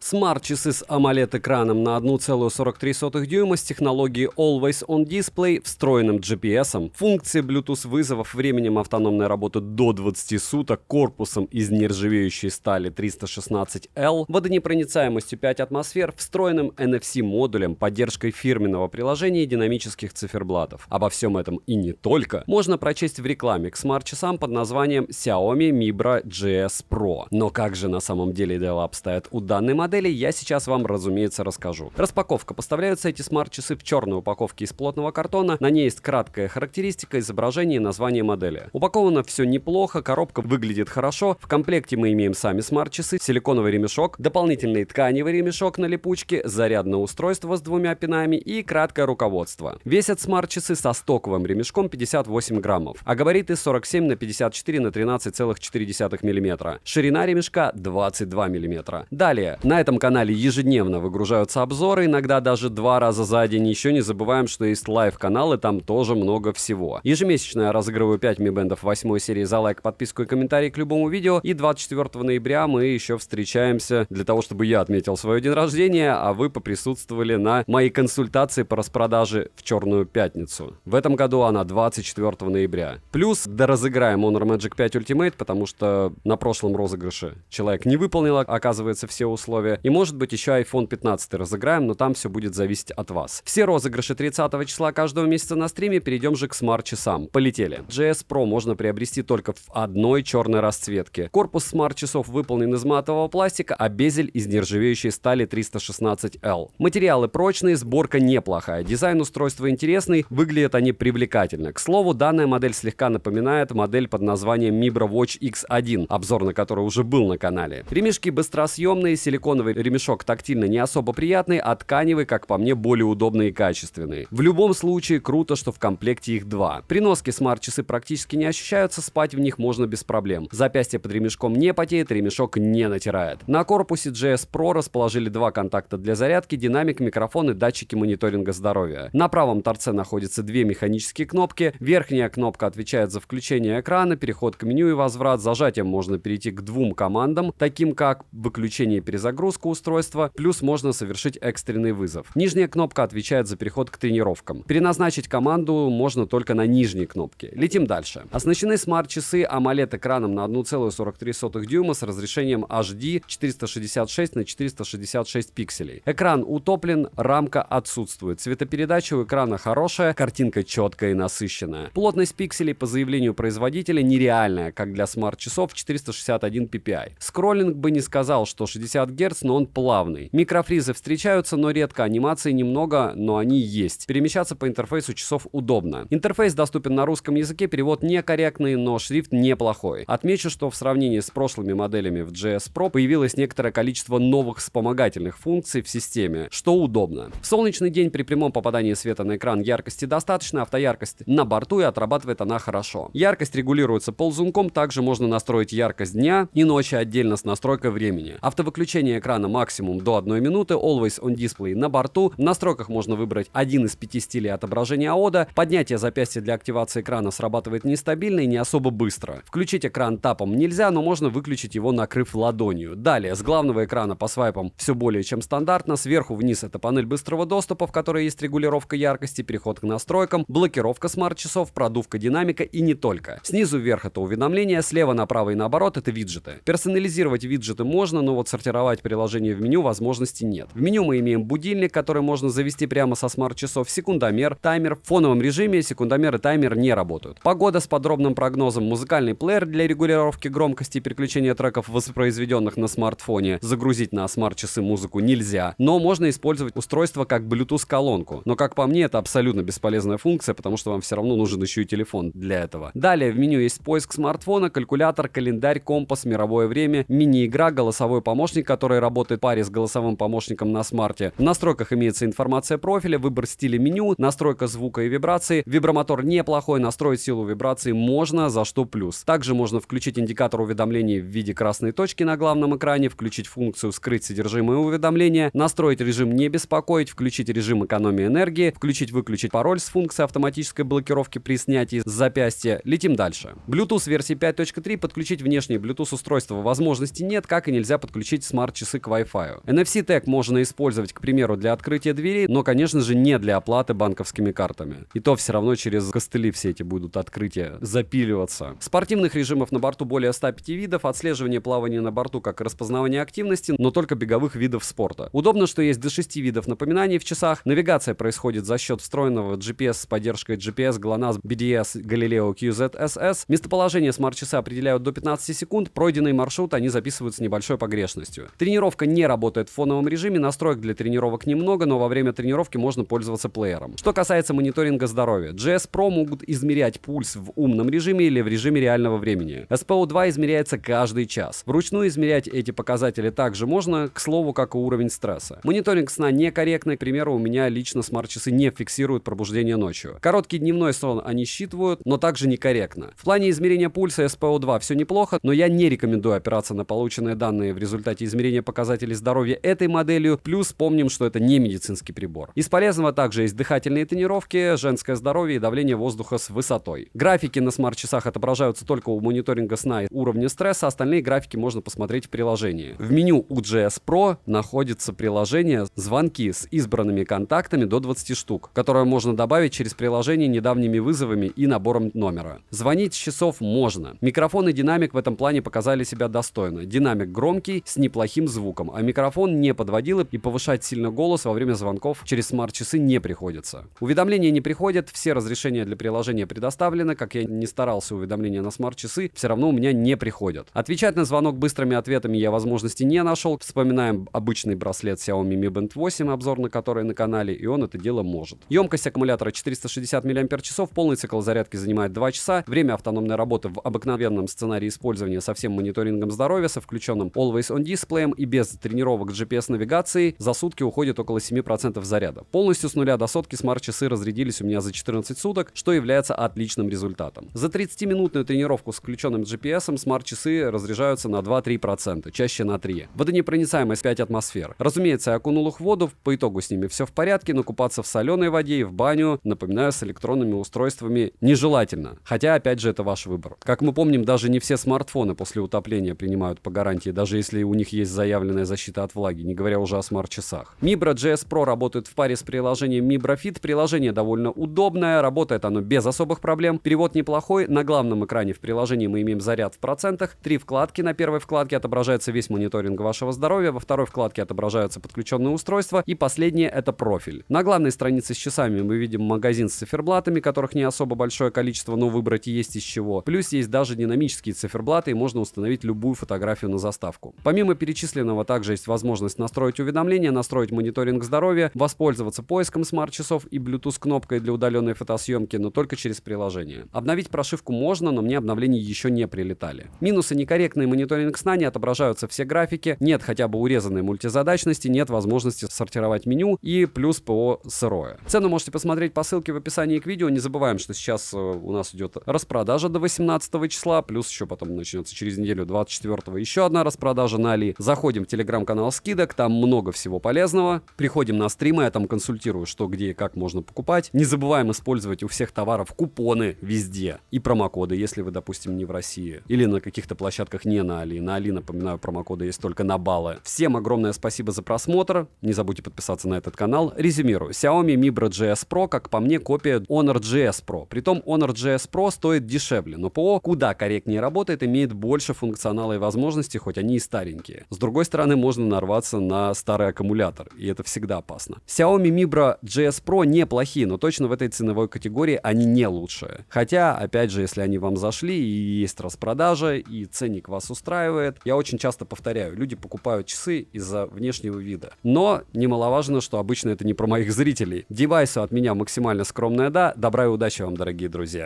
Смарт-часы с AMOLED-экраном на 1,43 дюйма с технологией Always On Display, встроенным GPS, функции Bluetooth вызовов, временем автономной работы до 20 суток, корпусом из нержавеющей стали 316L, водонепроницаемостью 5 атмосфер, встроенным NFC-модулем, поддержкой фирменного приложения и динамических циферблатов. Обо всем этом и не только можно прочесть в рекламе к смарт-часам под названием Xiaomi Mibra GS Pro. Но как же на самом деле дела обстоят у данной модели, я сейчас вам, разумеется, расскажу. Распаковка. Поставляются эти смарт-часы в черной упаковке из плотного картона. На ней есть краткая характеристика, изображение и название модели. Упаковано все неплохо, коробка выглядит хорошо. В комплекте мы имеем сами смарт-часы, силиконовый ремешок, дополнительный тканевый ремешок на липучке, зарядное устройство с двумя пинами и краткое руководство. Весят смарт-часы со стоковым ремешком 58 граммов, а габариты 47 на 54 на 13,4 мм. Ширина ремешка 22 мм. Далее, на этом канале ежедневно выгружаются обзоры, иногда даже 2 раза за день. Еще не забываем, что есть лайв-каналы, там тоже много всего. Ежемесячно я разыгрываю 5 Mi Band 8 серии за лайк, подписку и комментарий к любому видео. И 24 ноября мы еще встречаемся для того, чтобы я отметил свой день рождения, а вы поприсутствовали на моей консультации по распродаже в Черную пятницу. В этом году она 24 ноября. Плюс доразыграем Honor Magic 5 Ultimate, потому что на прошлом розыгрыше человек не выполнил, оказывается, все условия. И может быть еще iPhone 15 разыграем, но там все будет зависеть от вас. Все розыгрыши 30 числа каждого месяца на стриме. Перейдем же к смарт-часам. Полетели. GS Pro можно приобрести только в одной черной расцветке. Корпус смарт-часов выполнен из матового пластика, а безель из нержавеющей стали 316L. Материалы прочные, сборка неплохая. Дизайн устройства интересный, выглядят они привлекательно. К слову, данная модель слегка напоминает модель под названием Mibra Watch X1, обзор на который уже был на канале. Ремешки быстросъемные, силиконовый ремешок тактильно не особо приятный, а тканевый, как по мне, более удобный и качественный. В любом случае, круто, что в комплекте их 2. При носке смарт-часы практически не ощущаются, спать в них можно без проблем. Запястье под ремешком не потеет, ремешок не натирает. На корпусе GS Pro расположили 2 контакта для зарядки, динамик, микрофон и датчики мониторинга здоровья. На правом торце находятся 2 механические кнопки. Верхняя кнопка отвечает за включение экрана, переход к меню и возврат. Зажатием можно перейти к 2 командам, таким как выключение и перезагрузка устройства, плюс можно совершить экстренный вызов. Нижняя кнопка отвечает за переход к тренировкам. Переназначить команду можно только на нижней кнопке. Летим дальше. Оснащены смарт-часы AMOLED-экраном на 1,43 дюйма с разрешением HD 466 на 466 пикселей. Экран утоплен, рамка отсутствует. Цветопередача у экрана хорошая, картинка четкая и насыщенная. Плотность пикселей по заявлению производителя нереальная, как для смарт-часов 461 ppi. Скроллинг бы не сказал, что 60 Гц, но он плавный. Микрофризы встречаются, но редко. Анимации немного, но они есть. Перемещаться по интерфейсу часов удобно. Интерфейс доступен на русском языке, перевод некорректный, но шрифт неплохой. Отмечу, что в сравнении с прошлыми моделями в GS Pro появилось некоторое количество новых вспомогательных функций в системе, что удобно. В солнечный день при прямом попадании света на экран яркости достаточно, автояркость на борту, и отрабатывает она хорошо. Яркость регулируется ползунком, также можно настроить яркость дня и ночи отдельно с настройкой времени. Автовыключение экрана максимум до 1 минуты, Always On Display на борту. В настройках можно выбрать один из 5 стилей отображения AODA. Поднятие запястья для активации экрана срабатывает нестабильно и не особо быстро. Включить экран тапом нельзя, но можно выключить его, накрыв ладонью. Далее, с главного экрана по свайпам все более чем стандартно. Сверху вниз это панель быстрого доступа, в которой есть регулировка яркости, переход к настройкам, блокировка смарт-часов, продувка динамика и не только. Снизу вверх это уведомления, слева направо и наоборот это виджеты. Персонализировать виджеты можно, но вот сортировать приложение в меню возможности нет. В меню мы имеем будильник, который можно завести прямо со смарт-часов, секундомер, таймер. В фоновом режиме секундомер и таймер не работают. Погода с подробным прогнозом, музыкальный плеер для регулировки громкости и переключения треков, воспроизведенных на смартфоне. Загрузить на смарт-часы музыку нельзя, но можно использовать устройство как Bluetooth-колонку. Но, как по мне, это абсолютно бесполезная функция, потому что вам все равно нужен еще и телефон для этого. Далее в меню есть поиск смартфона, калькулятор, календарь, компас, мировое время, мини-игра, голосовой помощник, который работает в паре с голосовым помощником на смарте. В настройках имеется информация профиля, выбор стиля меню, настройка звука и вибрации. Вибромотор неплохой, настроить силу вибрации можно, за что плюс. Также можно включить индикатор уведомлений в виде красной точки на главном экране, включить функцию «Скрыть содержимое уведомления», настроить режим «Не беспокоить», включить режим экономии энергии, включить-выключить пароль с функцией автоматической блокировки при снятии с запястья. Летим дальше. Bluetooth версии 5.3, подключить внешние Bluetooth устройства возможности нет, как и нельзя подключить смарт-часы смарт-часы к Wi-Fi. NFC тег можно использовать, к примеру, для открытия дверей, но, конечно же, не для оплаты банковскими картами. И то все равно через костыли все эти будут открытия запиливаться. Спортивных режимов на борту более 105 видов, отслеживание плавания на борту как и распознавание активности, но только беговых видов спорта. Удобно, что есть до 6 видов напоминаний в часах. Навигация происходит за счет встроенного GPS с поддержкой GPS, GLONASS, BDS, Galileo QZSS. Местоположение смарт-часа определяют до 15 секунд. Пройденный маршрут они записывают с небольшой погрешностью. Тренировка не работает в фоновом режиме, настроек для тренировок немного, но во время тренировки можно пользоваться плеером. Что касается мониторинга здоровья, GS Pro могут измерять пульс в умном режиме или в режиме реального времени. SPO2 измеряется каждый час. Вручную измерять эти показатели также можно, к слову, как и уровень стресса. Мониторинг сна некорректный, к примеру, у меня лично смарт-часы не фиксируют пробуждение ночью. Короткий дневной сон они считывают, но также некорректно. В плане измерения пульса SPO2 все неплохо, но я не рекомендую опираться на полученные данные в результате измерения показателей здоровья этой моделью, плюс помним, что это не медицинский прибор. Из полезного также есть дыхательные тренировки, женское здоровье и давление воздуха с высотой. Графики на смарт-часах отображаются только у мониторинга сна и уровня стресса, остальные графики можно посмотреть в приложении. В меню у GS Pro находится приложение «Звонки» с избранными контактами до 20 штук, которое можно добавить через приложение недавними вызовами и набором номера. Звонить с часов можно. Микрофон и динамик в этом плане показали себя достойно. Динамик громкий, с неплохим звуком, а микрофон не подводил и повышать сильно голос во время звонков через смарт-часы не приходится. Уведомления не приходят, все разрешения для приложения предоставлены, как я не старался уведомления на смарт-часы, все равно у меня не приходят. Отвечать на звонок быстрыми ответами я возможности не нашел. Вспоминаем обычный браслет Xiaomi Mi Band 8, обзор на который на канале, и он это дело может. Емкость аккумулятора 460 мАч, полный цикл зарядки занимает 2 часа, время автономной работы в обыкновенном сценарии использования со всем мониторингом здоровья, со включенным Always On дисплеем и без тренировок с GPS-навигацией за сутки уходит около 7% заряда. Полностью с нуля до сотки смарт-часы разрядились у меня за 14 суток, что является отличным результатом. За 30-минутную тренировку с включенным GPS смарт-часы разряжаются на 2-3%, чаще на 3%. Водонепроницаемость 5 атмосфер. Разумеется, я окунул их в воду, по итогу с ними все в порядке, но купаться в соленой воде и в баню, напоминаю, с электронными устройствами нежелательно. Хотя, опять же, это ваш выбор. Как мы помним, даже не все смартфоны после утопления принимают по гарантии, даже если у них есть заявленная защита от влаги, не говоря уже о смарт-часах. Mibra GS Pro работает в паре с приложением Mibra Fit. Приложение довольно удобное, работает оно без особых проблем. Перевод неплохой. На главном экране в приложении мы имеем заряд в процентах. 3 вкладки. На первой вкладке отображается весь мониторинг вашего здоровья, во второй вкладке отображаются подключенные устройства, и последнее — это профиль. На главной странице с часами мы видим магазин с циферблатами, которых не особо большое количество, но выбрать есть из чего. Плюс есть даже динамические циферблаты, и можно установить любую фотографию на заставку. Помимо перечисленного также есть возможность настроить уведомления, настроить мониторинг здоровья, воспользоваться поиском смарт-часов и Bluetooth кнопкой для удаленной фотосъемки, но только через приложение. Обновить прошивку можно, но мне обновления еще не прилетали. Минусы: некорректный мониторинг сна, не отображаются все графики, нет хотя бы урезанной мультизадачности, нет возможности сортировать меню и плюс ПО сырое. Цену можете посмотреть по ссылке в описании к видео. Не забываем, что сейчас у нас идет распродажа до 18 числа, плюс еще потом начнется через неделю 24 еще одна распродажа на Али. Заходим в телеграм-канал скидок, там много всего полезного. Приходим на стримы, я там консультирую, что, где и как можно покупать. Не забываем использовать у всех товаров купоны везде и промокоды, если вы, допустим, не в России или на каких-то площадках не на Али. На Али, напоминаю, промокоды есть только на баллы. Всем огромное спасибо за просмотр. Не забудьте подписаться на этот канал. Резюмирую. Xiaomi Mibra GS Pro, как по мне, копия Honor GS Pro. Притом Honor GS Pro стоит дешевле, но ПО куда корректнее работает, имеет больше функционала и возможностей, хоть они и старенькие. С другой стороны, можно нарваться на старый аккумулятор, и это всегда опасно. Xiaomi Mibra GS Pro неплохие, но точно в этой ценовой категории они не лучшие. Хотя, опять же, если они вам зашли и есть распродажа, и ценник вас устраивает, я очень часто повторяю, люди покупают часы из-за внешнего вида. Но немаловажно, что обычно это не про моих зрителей. Девайсу от меня максимально скромное да. Добра и удачи вам, дорогие друзья.